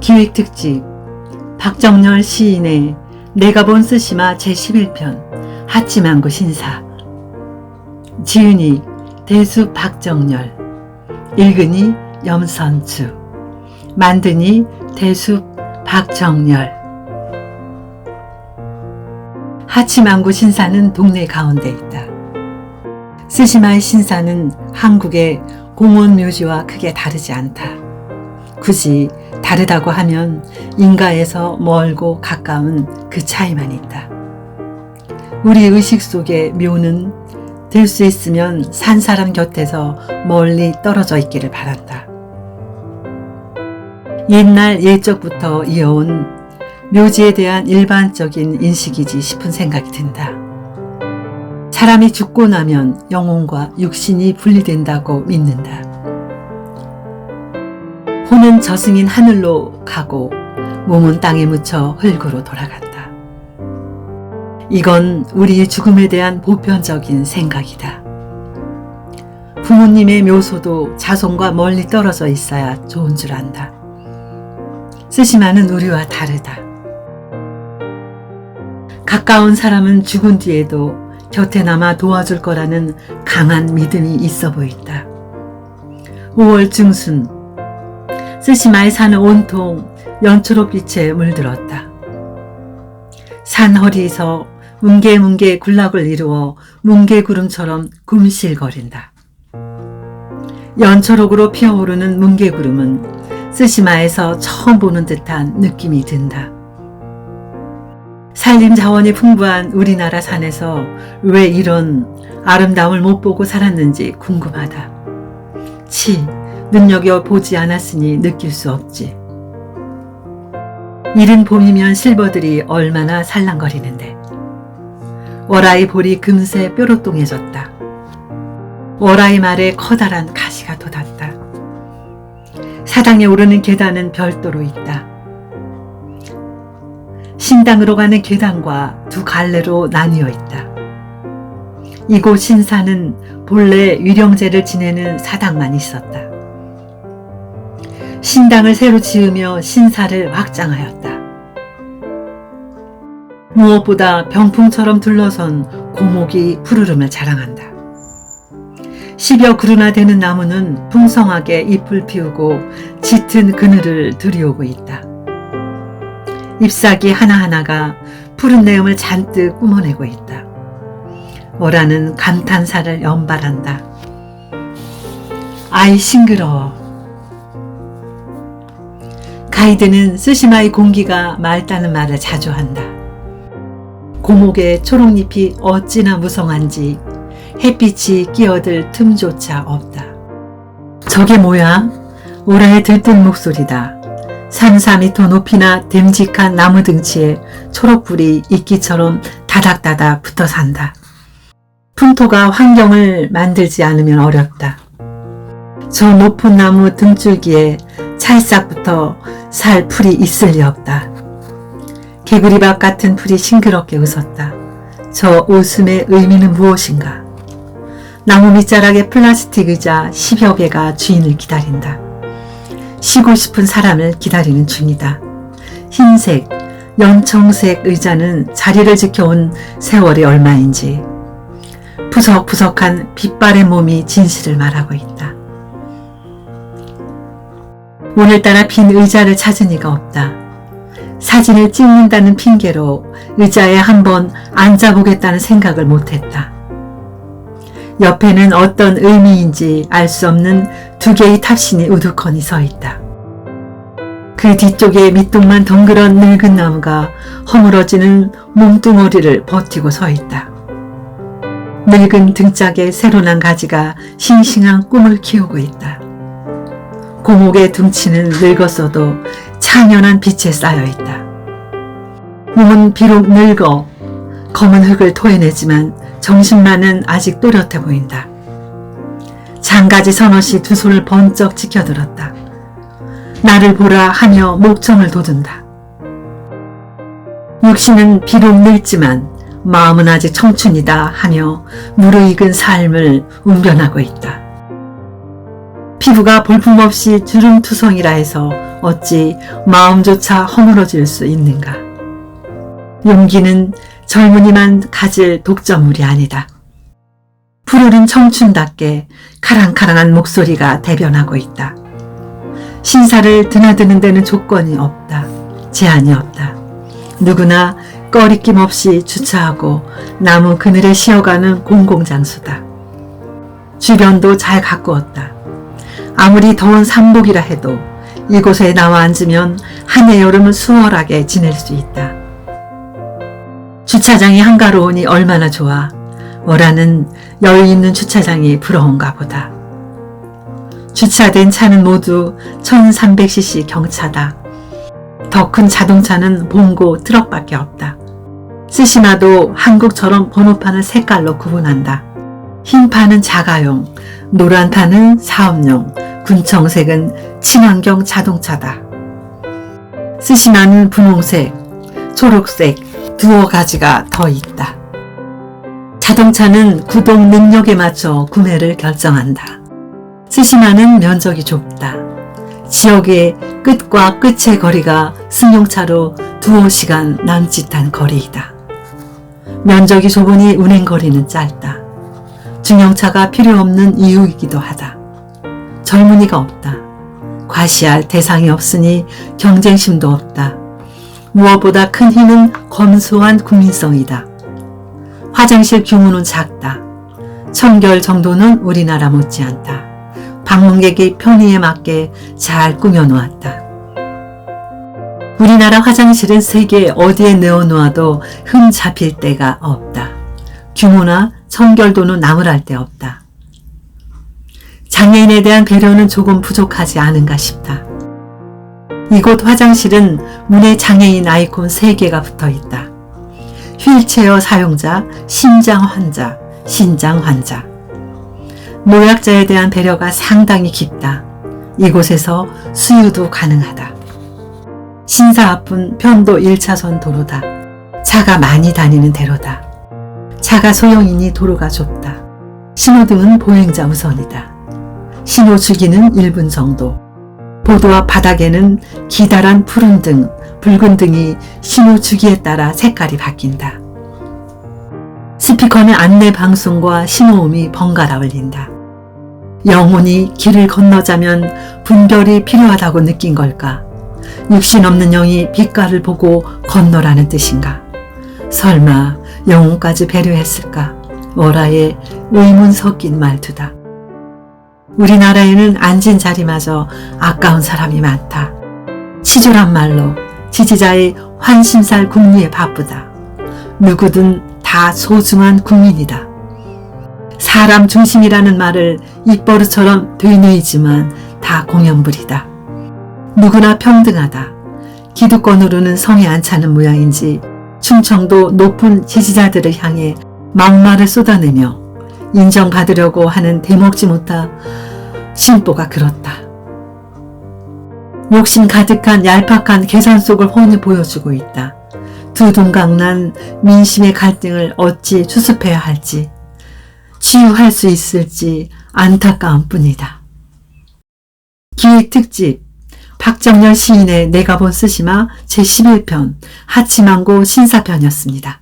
기획특집 박정열 시인의 내가 본 스시마 제11편 하치만구 신사. 지은이 대수 박정열, 읽으니 염선주, 만드니 대수 박정열. 하치만구 신사는 동네 가운데 있다. 스시마의 신사는 한국의 공원 묘지와 크게 다르지 않다. 굳이 다르다고 하면 인가에서 멀고 가까운 그 차이만 있다. 우리 의식 속의 묘는 될 수 있으면 산 사람 곁에서 멀리 떨어져 있기를 바란다. 옛날 옛적부터 이어온 묘지에 대한 일반적인 인식이지 싶은 생각이 든다. 사람이 죽고 나면 영혼과 육신이 분리된다고 믿는다. 혼은 저승인 하늘로 가고 몸은 땅에 묻혀 흙으로 돌아간다. 이건 우리의 죽음에 대한 보편적인 생각이다. 부모님의 묘소도 자손과 멀리 떨어져 있어야 좋은 줄 안다. 스시마는 우리와 다르다. 가까운 사람은 죽은 뒤에도 곁에 남아 도와줄 거라는 강한 믿음이 있어 보인다. 5월 중순, 스시마의 산은 온통 연초록빛에 물들었다. 산 허리에서 뭉게뭉게 군락을 이루어 뭉게구름처럼 굼실거린다. 연초록으로 피어오르는 뭉게구름은 스시마에서 처음 보는 듯한 느낌이 든다. 산림 자원이 풍부한 우리나라 산에서 왜 이런 아름다움을 못 보고 살았는지 궁금하다. 눈여겨보지 않았으니 느낄 수 없지. 이른 봄이면 실버들이 얼마나 살랑거리는데. 월아이 볼이 금세 뾰로통해졌다. 월아이 말에 커다란 가시가 돋았다. 사당에 오르는 계단은 별도로 있다. 신당으로 가는 계단과 두 갈래로 나뉘어 있다. 이곳 신사는 본래 위령제를 지내는 사당만 있었다. 신당을 새로 지으며 신사를 확장하였다. 무엇보다 병풍처럼 둘러선 고목이 푸르름을 자랑한다. 10여 그루나 되는 나무는 풍성하게 잎을 피우고 짙은 그늘을 들이오고 있다. 잎사귀 하나하나가 푸른 내음을 잔뜩 뿜어내고 있다. 오라는 감탄사를 연발한다. 아이 싱그러워. 가이드는 스시마의 공기가 맑다는 말을 자주 한다. 고목의 초록잎이 어찌나 무성한지 햇빛이 끼어들 틈조차 없다. 저게 뭐야? 오라의 들뜬 목소리다. 3, 4미터 높이나 됨직한 나무 등치에 초록불이 이끼처럼 다닥다닥 붙어 산다. 풍토가 환경을 만들지 않으면 어렵다. 저 높은 나무 등줄기에 찰싹부터 살 풀이 있을 리 없다. 개구리밥 같은 풀이 싱그럽게 웃었다. 저 웃음의 의미는 무엇인가? 나무 밑자락에 플라스틱 의자 10여 개가 주인을 기다린다. 쉬고 싶은 사람을 기다리는 중이다. 흰색, 연청색 의자는 자리를 지켜온 세월이 얼마인지 푸석푸석한 빛바랜 몸이 진실을 말하고 있다. 오늘따라 빈 의자를 찾은 이가 없다. 사진을 찍는다는 핑계로 의자에 한번 앉아보겠다는 생각을 못했다. 옆에는 어떤 의미인지 알 수 없는 두 개의 탑신이 우두커니 서 있다. 그 뒤쪽에 밑동만 덩그런 늙은 나무가 허물어지는 몸뚱어리를 버티고 서 있다. 늙은 등짝에 새로 난 가지가 싱싱한 꿈을 키우고 있다. 고목의 둥치는 늙었어도 창연한 빛에 쌓여 있다. 몸은 비록 늙어 검은 흙을 토해내지만 정신만은 아직 또렷해 보인다. 장가지 서넛이 두 손을 번쩍 지켜들었다. 나를 보라 하며 목청을 돋운다. 육신은 비록 늙지만 마음은 아직 청춘이다 하며 무르익은 삶을 웅변하고 있다. 피부가 볼품없이 주름투성이라 해서 어찌 마음조차 허물어질 수 있는가. 용기는 젊은이만 가질 독점물이 아니다. 푸르른 청춘답게 카랑카랑한 목소리가 대변하고 있다. 신사를 드나드는 데는 조건이 없다. 제한이 없다. 누구나 꺼리낌 없이 주차하고 나무 그늘에 쉬어가는 공공장소다. 주변도 잘 가꾸었다. 아무리 더운 삼복이라 해도 이곳에 나와 앉으면 한 해 여름을 수월하게 지낼 수 있다. 주차장이 한가로우니 얼마나 좋아. 월하는 여유 있는 주차장이 부러운가 보다. 주차된 차는 모두 1300cc 경차다. 더 큰 자동차는 봉고 트럭밖에 없다. 스시마도 한국처럼 번호판을 색깔로 구분한다. 흰판은 자가용, 노란판은 사업용, 군청색은 친환경 자동차다. 스시마는 분홍색, 초록색 두어 가지가 더 있다. 자동차는 구동 능력에 맞춰 구매를 결정한다. 스시마는 면적이 좁다. 지역의 끝과 끝의 거리가 승용차로 두어 시간 남짓한 거리이다. 면적이 좁으니 운행거리는 짧다. 중형차가 필요 없는 이유이기도 하다. 젊은이가 없다. 과시할 대상이 없으니 경쟁심도 없다. 무엇보다 큰 힘은 검소한 국민성이다. 화장실 규모는 작다. 청결 정도는 우리나라 못지않다. 방문객의 편의에 맞게 잘 꾸며놓았다. 우리나라 화장실은 세계 어디에 내어놓아도 흠 잡힐 데가 없다. 규모나 청결도는 나무랄 데 없다. 장애인에 대한 배려는 조금 부족하지 않은가 싶다. 이곳 화장실은 문에 장애인 아이콘 3개가 붙어 있다. 휠체어 사용자, 심장 환자, 신장 환자. 노약자에 대한 배려가 상당히 깊다. 이곳에서 수유도 가능하다. 신사 앞은 편도 1차선 도로다. 차가 많이 다니는 대로다. 차가 소형이니 도로가 좁다. 신호등은 보행자 우선이다. 신호 주기는 1분 정도. 보도 앞 바닥에는 기다란 푸른 등, 붉은 등이 신호 주기에 따라 색깔이 바뀐다. 스피커는 안내 방송과 신호음이 번갈아 울린다. 영혼이 길을 건너자면 분별이 필요하다고 느낀 걸까? 육신 없는 영이 빛깔을 보고 건너라는 뜻인가? 설마 영혼까지 배려했을까? 월하의 의문 섞인 말투다. 우리나라에는 앉은 자리마저 아까운 사람이 많다. 치졸한 말로 지지자의 환심살 궁리에 바쁘다. 누구든 다 소중한 국민이다. 사람 중심이라는 말을 입버릇처럼 되뇌이지만 다 공연불이다. 누구나 평등하다. 기득권으로는 성에 안 차는 모양인지 충청도 높은 지지자들을 향해 막말을 쏟아내며 인정받으려고 하는 대먹지 못한 심보가 그렇다. 욕심 가득한 얄팍한 계산 속을 훤히 보여주고 있다. 두동강난 민심의 갈등을 어찌 추습해야 할지, 치유할 수 있을지 안타까운 뿐이다. 기획특집 박정열 시인의 내가 본 스시마 제11편 하치망고 신사편이었습니다.